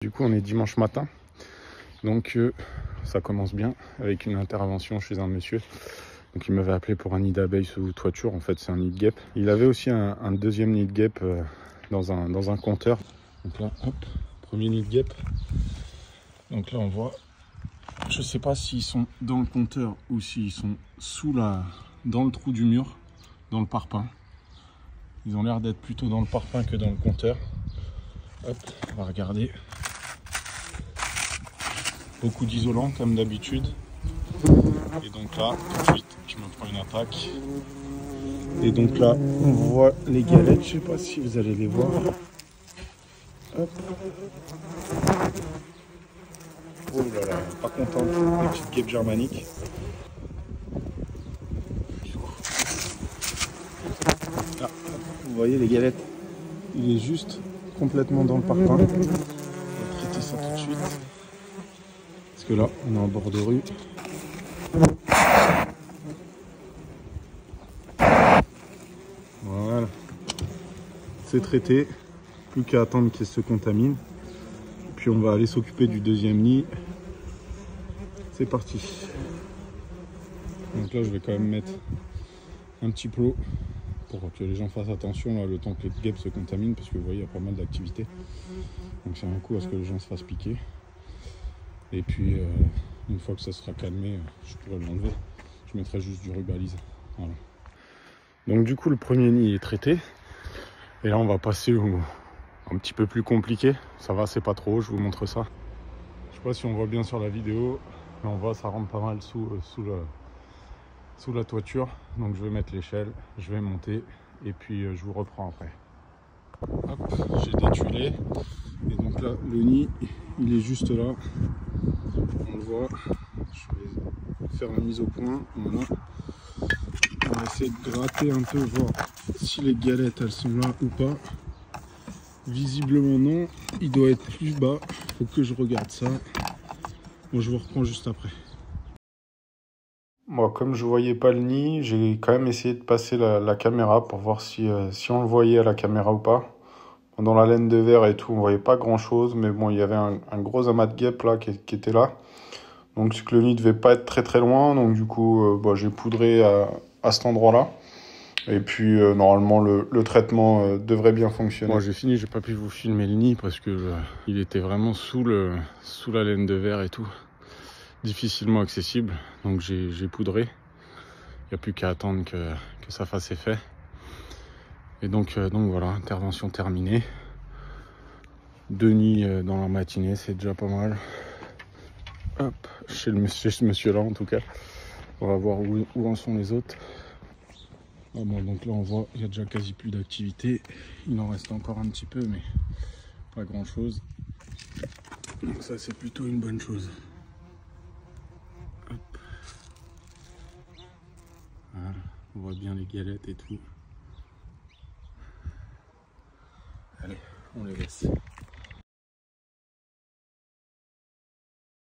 Du coup, on est dimanche matin, donc ça commence bien avec une intervention chez un monsieur. Donc il m'avait appelé pour un nid d'abeilles sous toiture, en fait c'est un nid de guêpe. Il avait aussi un deuxième nid de guêpe dans un compteur. Donc là, hop, premier nid de guêpe. Donc là on voit, je sais pas s'ils sont dans le compteur ou s'ils sont dans le trou du mur, dans le parpaing. Ils ont l'air d'être plutôt dans le parpaing que dans le compteur. Hop, on va regarder. Beaucoup d'isolant comme d'habitude. Et donc là, tout de suite, je me prends une attaque. Et donc là, on voit les galettes. Je sais pas si vous allez les voir. Hop. Oh là là, pas contente, les petites guêpes germaniques. Ah, vous voyez les galettes. Il est juste complètement dans le parpaing. On va traiter ça tout de suite. Parce que là, on est en bord de rue. Voilà. C'est traité. Plus qu'à attendre qu'il se contamine. Puis on va aller s'occuper du deuxième nid. C'est parti. Donc là, je vais quand même mettre un petit plot pour que les gens fassent attention là, le temps que les guêpes se contaminent, parce que vous voyez, il y a pas mal d'activités. Donc c'est un coup à ce que les gens se fassent piquer. Et puis, une fois que ça sera calmé, je pourrai l'enlever. Je mettrai juste du rubalise. Voilà. Donc du coup, le premier nid est traité. Et là, on va passer au un petit peu plus compliqué. Ça va, c'est pas trop haut, je vous montre ça. Je sais pas si on voit bien sur la vidéo, mais on voit ça rentre pas mal sous la toiture. Donc je vais mettre l'échelle, je vais monter et puis je vous reprends après. Hop, j'ai détuilé. Et donc là, le nid, il est juste là. On le voit. Je vais faire la mise au point. Voilà. On va essayer de gratter un peu, voir si les galettes elles sont là ou pas. Visiblement non. Il doit être plus bas. Faut que je regarde ça. Bon, je vous reprends juste après. Moi, comme je voyais pas le nid, j'ai quand même essayé de passer la caméra pour voir si on le voyait à la caméra ou pas. Dans la laine de verre et tout, on voyait pas grand chose, mais bon, il y avait un gros amas de guêpes là qui était là. Donc c'est que le nid devait pas être très très loin, donc du coup j'ai poudré à cet endroit là. Et puis normalement le traitement devrait bien fonctionner. Moi j'ai fini, j'ai pas pu vous filmer le nid parce que il était vraiment sous la laine de verre et tout. Difficilement accessible, donc j'ai poudré. Il n'y a plus qu'à attendre que ça fasse effet. Et donc voilà, intervention terminée. 2 nids dans la matinée, c'est déjà pas mal. Hop, chez ce monsieur là en tout cas. On va voir où en sont les autres. Ah bon, donc là on voit il y a déjà quasi plus d'activité. Il en reste encore un petit peu, mais pas grand chose. Donc ça c'est plutôt une bonne chose. Hop. Voilà, on voit bien les galettes et tout. Allez, on les laisse.